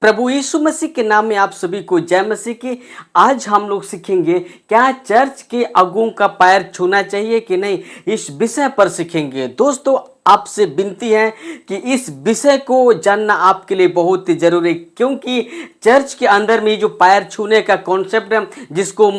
प्रभु यीशु मसीह के नाम में आप सभी को जय मसीह की। आज हम लोग सीखेंगे क्या चर्च के अगुओं का पैर छूना चाहिए कि नहीं, इस विषय पर सीखेंगे। दोस्तों, आपसे विनती है कि इस विषय को जानना आपके लिए बहुत ही जरूरी है, क्योंकि चर्च के अंदर में जो पैर छूने का कॉन्सेप्ट है, जिसको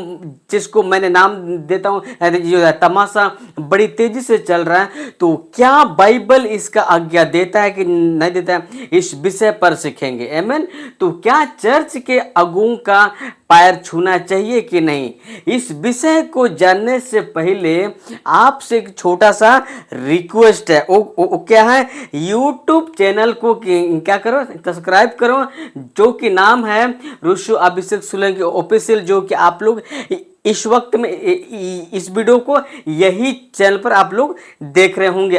जिसको मैंने नाम देता हूँ जो तमाशा, बड़ी तेजी से चल रहा है। तो क्या बाइबल इसका आज्ञा देता है कि नहीं देता है, इस विषय पर सीखेंगे। आमीन। तो क्या चर्च के अगुओं का पैर छूना चाहिए कि नहीं, इस विषय को जानने से पहले आपसे एक छोटा सा रिक्वेस्ट है। वो क्या है, यूट्यूब चैनल को क्या करो, सब्सक्राइब करो, जो कि नाम है ऋषु अभिषेक सोलंकी ऑफिशियल, जो कि आप लोग इस वक्त में इस वीडियो को यही चैनल पर आप लोग देख रहे होंगे।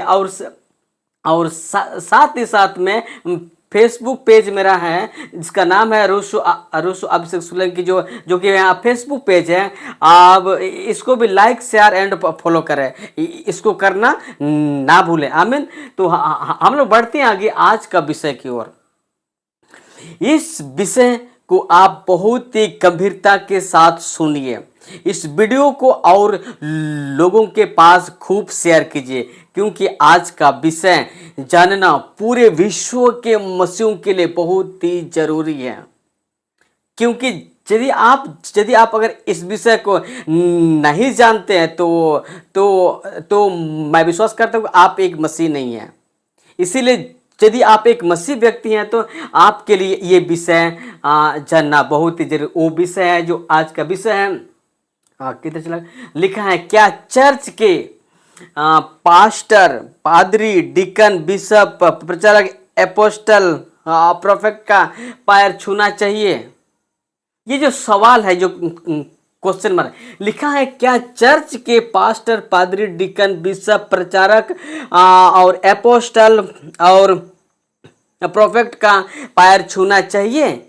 और साथ ही साथ में फेसबुक पेज मेरा है, जिसका नाम है ऋषु अभिषेक सोलंकी, जो कि यहाँ फेसबुक पेज है। आप इसको भी लाइक शेयर एंड फॉलो करें, इसको करना ना भूलें। आमीन। तो हम लोग बढ़ते हैं आगे आज का विषय की ओर। इस विषय को आप बहुत ही गंभीरता के साथ सुनिए। इस वीडियो को और लोगों के पास खूब शेयर कीजिए, क्योंकि आज का विषय जानना पूरे विश्व के मसीहों के लिए बहुत ही जरूरी है। क्योंकि यदि आप अगर इस विषय को नहीं जानते हैं तो मैं विश्वास करता हूँ आप एक मसीह नहीं है। इसीलिए यदि आप एक मसीह व्यक्ति हैं तो आपके लिए ये विषय जानना बहुत ही जरूरी। वो विषय है जो आज का विषय है। किधर चला, लिखा है क्या चर्च के पास्टर, पादरी, डिकन, बिशप, प्रचारक, एपोस्टल, प्रोफेट का पैर छूना चाहिए। ये जो सवाल है, जो क्वेश्चन मार्क लिखा है, क्या चर्च के पास्टर, पादरी, डिकन, बिशप, प्रचारक और एपोस्टल और प्रोफेट का पैर छूना चाहिए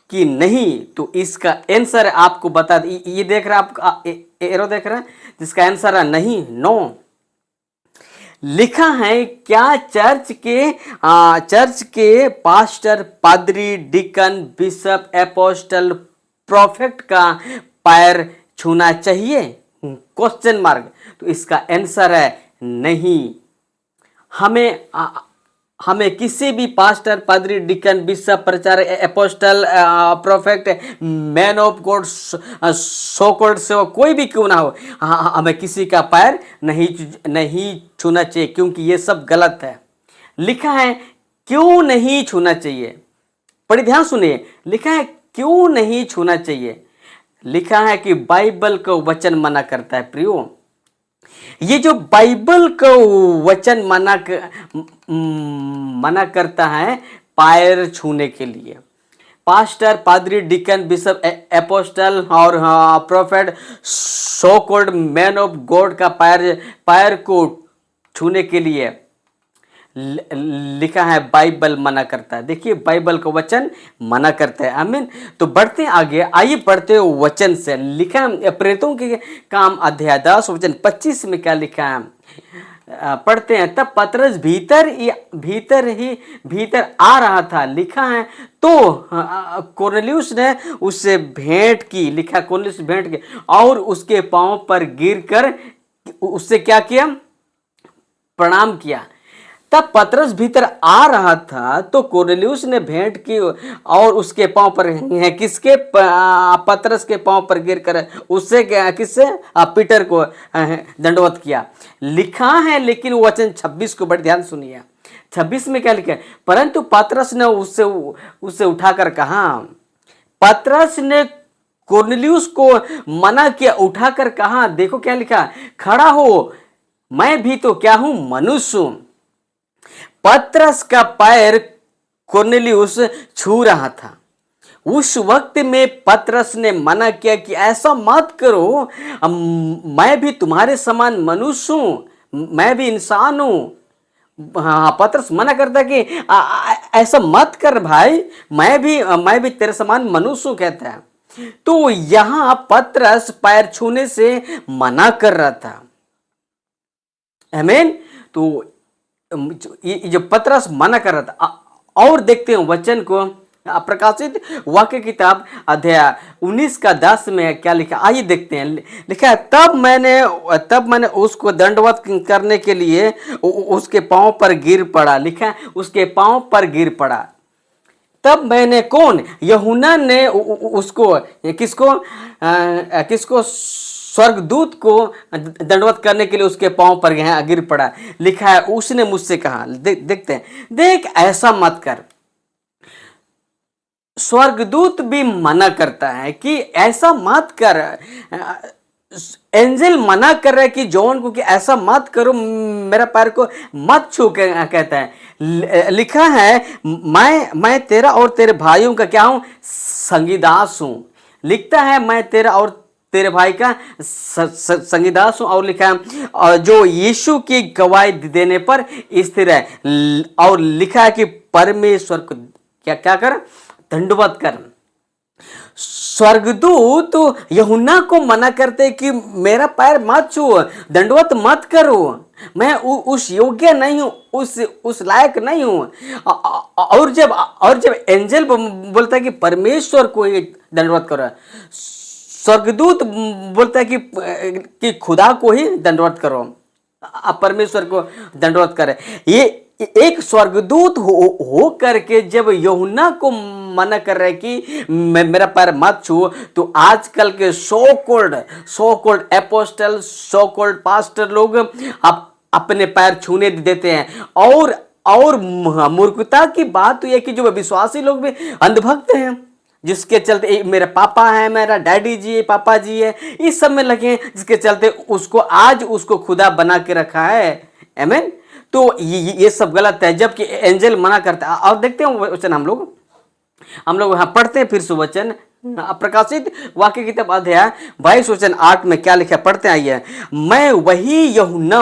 कि नहीं? तो इसका आंसर आपको बता ये देख रहा है, आप एरो देख रहे हैं, जिसका आंसर है नहीं, नो। लिखा है क्या चर्च के पास्टर, पादरी, डिकन, बिशप, एपोस्टल, प्रोफेट का पैर छूना चाहिए? Question mark. तो इसका आंसर है नहीं। हमें किसी भी पास्टर, पादरी, डिकन, बिशप, प्रचारक, apostle, prophet, man of God, so called सेवक, कोई भी क्यों ना हो, हमें किसी का पैर नहीं छूना चाहिए, क्योंकि ये सब गलत है। लिखा है क्यों नहीं छूना चाहिए, बड़ी ध्यान सुनिए। लिखा है क्यों नहीं छूना चाहिए। लिखा है कि बाइबल का वचन मना करता है। प्रियो, ये जो बाइबल का वचन मना करता है पैर छूने के लिए, पास्टर, पादरी, डिकन, बिशप, एपोस्टल और prophet, so called man of God का पैर को छूने के लिए लिखा है बाइबल मना करता है। देखिए, बाइबल का वचन मना करता है। आमीन। तो बढ़ते हैं आगे, आइए पढ़ते हैं वचन से। लिखा है प्रेरितों के काम अध्याय 10 वचन 25 में क्या लिखा है, पढ़ते हैं। तब पतरस भीतर आ रहा था। लिखा है तो कुरनेलियुस ने उससे भेंट की। लिखा कुरनेलियुस भेंट की और उसके पांव पर गिरकर उससे क्या किया, प्रणाम किया। तब पतरस भीतर आ रहा था तो कुरनेलियुस ने भेंट की और उसके पांव पर, किसके, पतरस के पांव पर गिरकर उससे किससे, पीटर को दंडवत किया। लिखा है, लेकिन वचन 26 को बड़े ध्यान सुनिए। 26 में क्या लिखा है, परंतु पतरस ने उससे उठाकर कहा, पतरस ने कुरनेलियुस को मना किया, उठाकर कहा, देखो क्या लिखा, खड़ा हो, मैं भी तो क्या हूं, मनुष्य हूं। पतरस का पैर कुरनेलियुस छू रहा था। उस वक्त में पतरस ने मना किया कि ऐसा मत करो, मैं भी तुम्हारे समान मनुष्य हूं, मैं भी इंसान हूं। हाँ, पतरस मना करता कि ऐसा मत कर भाई, मैं भी तेरे समान मनुष्य हूं, कहता है। तो यहां पतरस पैर छूने से मना कर रहा था। आमीन। तो ये जो पतरस मना कर रहा था, और देखते हैं वचन को प्रकाशित वाक्य किताब अध्याय 19 का 10 में क्या लिखा, आइए देखते हैं। लिखा है, तब मैंने उसको दंडवत करने के लिए उसके पांव पर गिर पड़ा। लिखा है उसके पांव पर गिर पड़ा। तब मैंने, कौन, यूहन्ना ने उसको, किसको स्वर्गदूत को दंडवत करने के लिए उसके पांव पर गिर पड़ा। लिखा है उसने मुझसे कहा, देखते हैं, देख ऐसा मत कर। स्वर्गदूत भी मना करता है कि ऐसा मत कर। एंजल मना कर रहा है कि जॉन को कि ऐसा मत करो, मेरा पैर को मत छू के, कहता है। लिखा है, मैं तेरा और तेरे भाइयों का क्या हूं, संगीदास हूं। लिखता है मैं तेरा और तेरे भाई का संगीदास हूं। और लिखा है और जो यीशु की गवाही देने पर स्थिर है। और लिखा है कि परमेश्वर को क्या क्या कर, दंडवत कर। स्वर्गदूत यूहन्ना को मना करते कि मेरा पैर मत छू, दंडवत मत करो, मैं उस योग्य नहीं हूं, उस लायक नहीं हूं। और जब एंजल बोलता है कि परमेश्वर को ही दंडवत करो, स्वर्गदूत बोलता है कि खुदा को ही दंडवत करो, परमेश्वर को दंडवत करे। ये एक स्वर्गदूत हो करके जब यूहन्ना को मना कर रहे कि मेरा पैर मत छू, तो आजकल के so cold apostle, so cold pastor लोग अपने पैर छूने देते हैं। और मूर्खता की बात तो यह कि जो विश्वासी लोग भी अंधभक्त हैं, जिसके चलते मेरे पापा है, मेरा डैडी जी है, पापा जी है, इस सब में लगे हैं, जिसके चलते उसको खुदा बना के रखा है। आमीन। तो ये सब गलत है, जबकि एंजल मना करता है। और देखते हैं वचन, हम लोग वहां पढ़ते हैं फिर से वचन, प्रकाशित वाक्य किताब अध्याय 22 वचन 8 में क्या लिखा, पढ़ते आइए। मैं वही यूहन्ना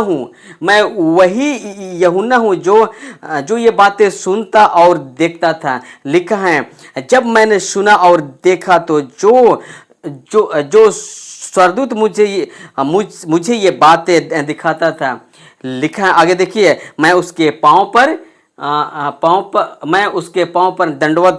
हूं जो ये बातें सुनता और देखता था। लिखा है, जब मैंने सुना और देखा तो जो स्वर्गदूत मुझे ये बातें दिखाता था। लिखा है आगे देखिए, मैं उसके पांव पर दंडवत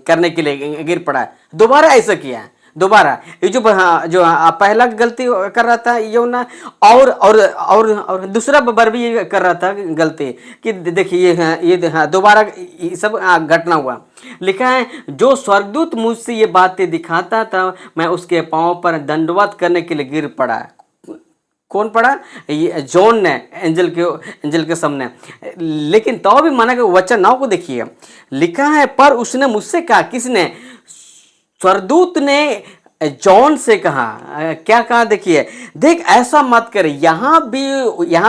करने के लिए गिर पड़ा। दोबारा ऐसा किया, दोबारा ये जो पहला गलती कर रहा था यूहन्ना, और दूसरा बार भी ये कर रहा था गलती, कि देखिए ये दोबारा ये सब घटना हुआ। लिखा है, जो स्वर्गदूत मुझसे ये बातें दिखाता था, मैं उसके पांव पर दंडवत करने के लिए गिर पड़ा। कौन पड़ा, ये जॉन ने एंजल के सामने। लेकिन तो भी मना के वचन 9 को देखिए। लिखा है, पर उसने मुझसे कहा, किसने, स्वर्गदूत ने जॉन से कहा, क्या कहा, देखिए, देख ऐसा मत कर। यहां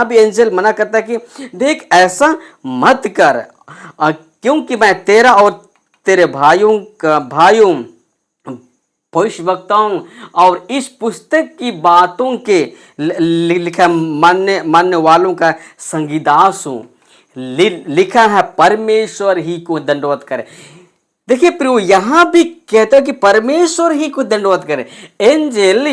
भी एंजल मना करता है कि देख ऐसा मत कर, क्योंकि मैं तेरा और तेरे भाइयों भविष्यवक्ताओं और इस पुस्तक की बातों के लिखा मानने वालों का संगीदास हूं। लिखा है, परमेश्वर ही को दंडवत करे। देखिए प्रियो, यहां भी कहता है कि परमेश्वर ही को दंडवत करे। एंजल,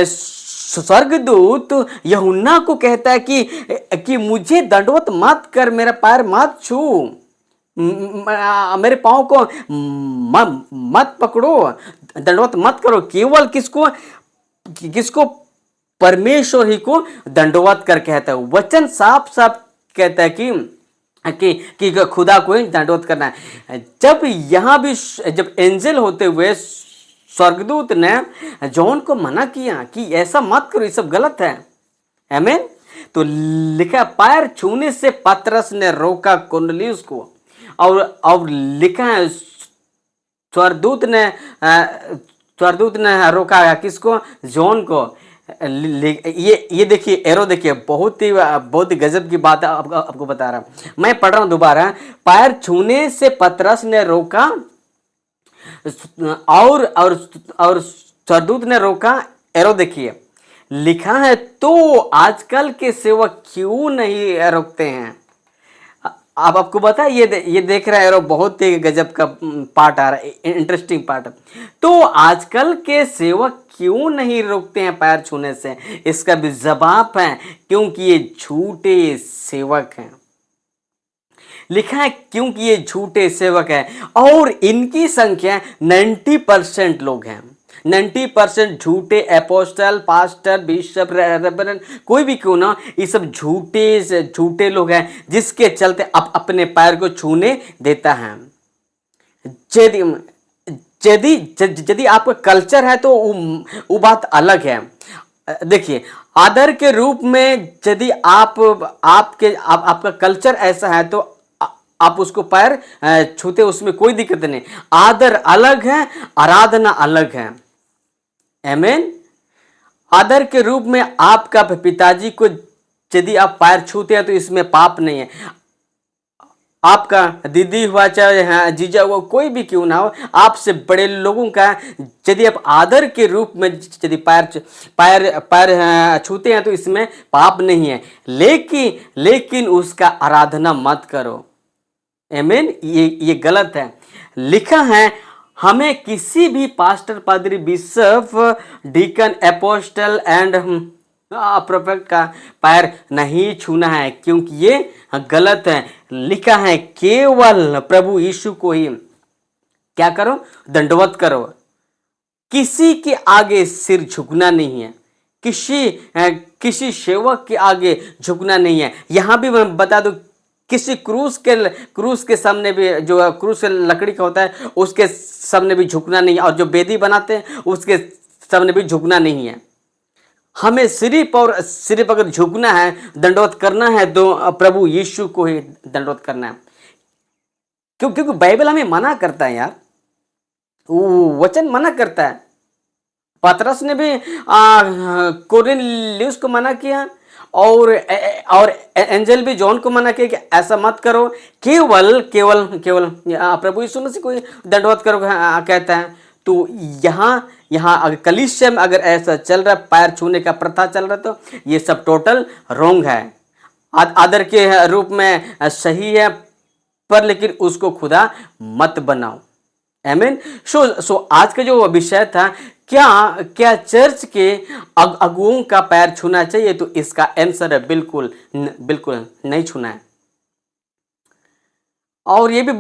स्वर्गदूत यूहन्ना को कहता है कि मुझे दंडवत मत कर, मेरा पैर मत छू, मेरे पाँव को मत पकड़ो, दंडवत मत करो। केवल किसको परमेश्वर ही को दंडवत कर कहता है। वचन साफ साफ कहता है कि खुदा को ही दंडवत करना है। जब एंजल होते हुए स्वर्गदूत ने जॉन को मना किया कि ऐसा मत करो, ये सब गलत है। आमीन। तो लिखा, पैर छूने से पतरस ने रोका कुरनेलियुस को। और लिखा है, स्वर्गदूत ने रोका किसको, जॉन को। ये देखिए, एरो देखिए, बहुत ही गजब की बात आपको बता रहा हूं। मैं पढ़ रहा हूं दोबारा। पैर छूने से पतरस ने रोका, और स्वर्गदूत ने रोका। एरो देखिए, लिखा है, तो आजकल के सेवक क्यों नहीं रोकते हैं। अब आपको पता है, ये देख रहा है, बहुत ही गजब का पार्ट आ रहा है, इंटरेस्टिंग पार्ट। तो आजकल के सेवक क्यों नहीं रोकते हैं पैर छूने से। इसका भी जवाब है, क्योंकि ये झूठे सेवक हैं। लिखा है क्योंकि ये झूठे सेवक हैं और इनकी संख्या 90% लोग हैं। 90% झूठे एपोस्टल, पास्टर, बिशप, रेवरेंड, कोई भी क्यों ना, ये सब झूठे लोग हैं जिसके चलते अपने पैर को छूने देता है। यदि यदि यदि आपका कल्चर है तो वो बात अलग है। देखिए, आदर के रूप में यदि आपका कल्चर ऐसा है तो आप उसको पैर छूते, उसमें कोई दिक्कत नहीं। आदर अलग है, आराधना अलग है। आमीन। आदर के रूप में आपका पिताजी को यदि आप पैर छूते हैं तो इसमें पाप नहीं है। आपका दीदी हुआ, चाहे जीजा हुआ, कोई भी क्यों ना हो, आपसे बड़े लोगों का यदि आप आदर के रूप में यदि पैर पैर पैर छूते हैं तो इसमें पाप नहीं है। लेकिन उसका आराधना मत करो। आमीन। ये गलत है। लिखा है हमें किसी भी पास्टर, पादरी, bishop, deacon, apostle and prophet का पैर नहीं छूना है क्योंकि ये गलत है। लिखा है केवल प्रभु यीशु को ही क्या करो, दंडवत करो। किसी के आगे सिर झुकना नहीं है, किसी सेवक के आगे झुकना नहीं है। यहां भी मैं बता दूं, किसी क्रूस के सामने भी, जो क्रूस के लकड़ी का होता है उसके सामने भी झुकना नहीं है, और जो बेदी बनाते हैं उसके सामने भी झुकना नहीं है। हमें सिर्फ अगर झुकना है, दंडवत करना है तो प्रभु यीशु को ही दंडवत करना है। क्योंकि बाइबल हमें मना करता है यार, वचन मना करता है। पतरस ने भी कोर्नेलियुस को मना किया, और एंजल भी जॉन को मना किया कि ऐसा मत करो, केवल प्रभु यीशु मसीह को दंडवत करो कहता है। तो यहाँ अगर कलीसिया में अगर ऐसा चल रहा है, पैर छूने का प्रथा चल रहा है, तो ये सब टोटल रॉन्ग है। आदर के रूप में सही है, पर लेकिन उसको खुदा मत बनाओ। आमीन। सो आज का जो विषय था, क्या चर्च के अगुओं का पैर छूना चाहिए, तो इसका आंसर है बिल्कुल नहीं छूना है। और ये भी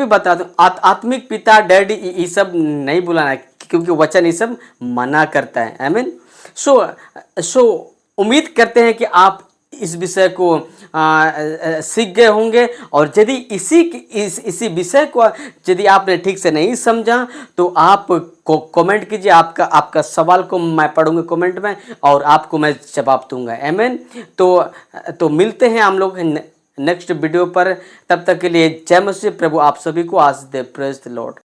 बता दूं, आत्मिक पिता, डैडी, ये सब नहीं बुलाना है क्योंकि वचन ये सब मना करता है। आमीन। सो उम्मीद करते हैं कि आप इस विषय को सीख गए होंगे, और यदि इसी विषय को यदि आपने ठीक से नहीं समझा तो आप कमेंट कीजिए। आपका सवाल को मैं पढ़ूंगा कमेंट में, और आपको मैं जवाब दूंगा। आमीन। तो मिलते हैं हम लोग नेक्स्ट वीडियो पर। तब तक के लिए जय मसीह। प्रभु आप सभी को आशीष दे। Praise the Lord.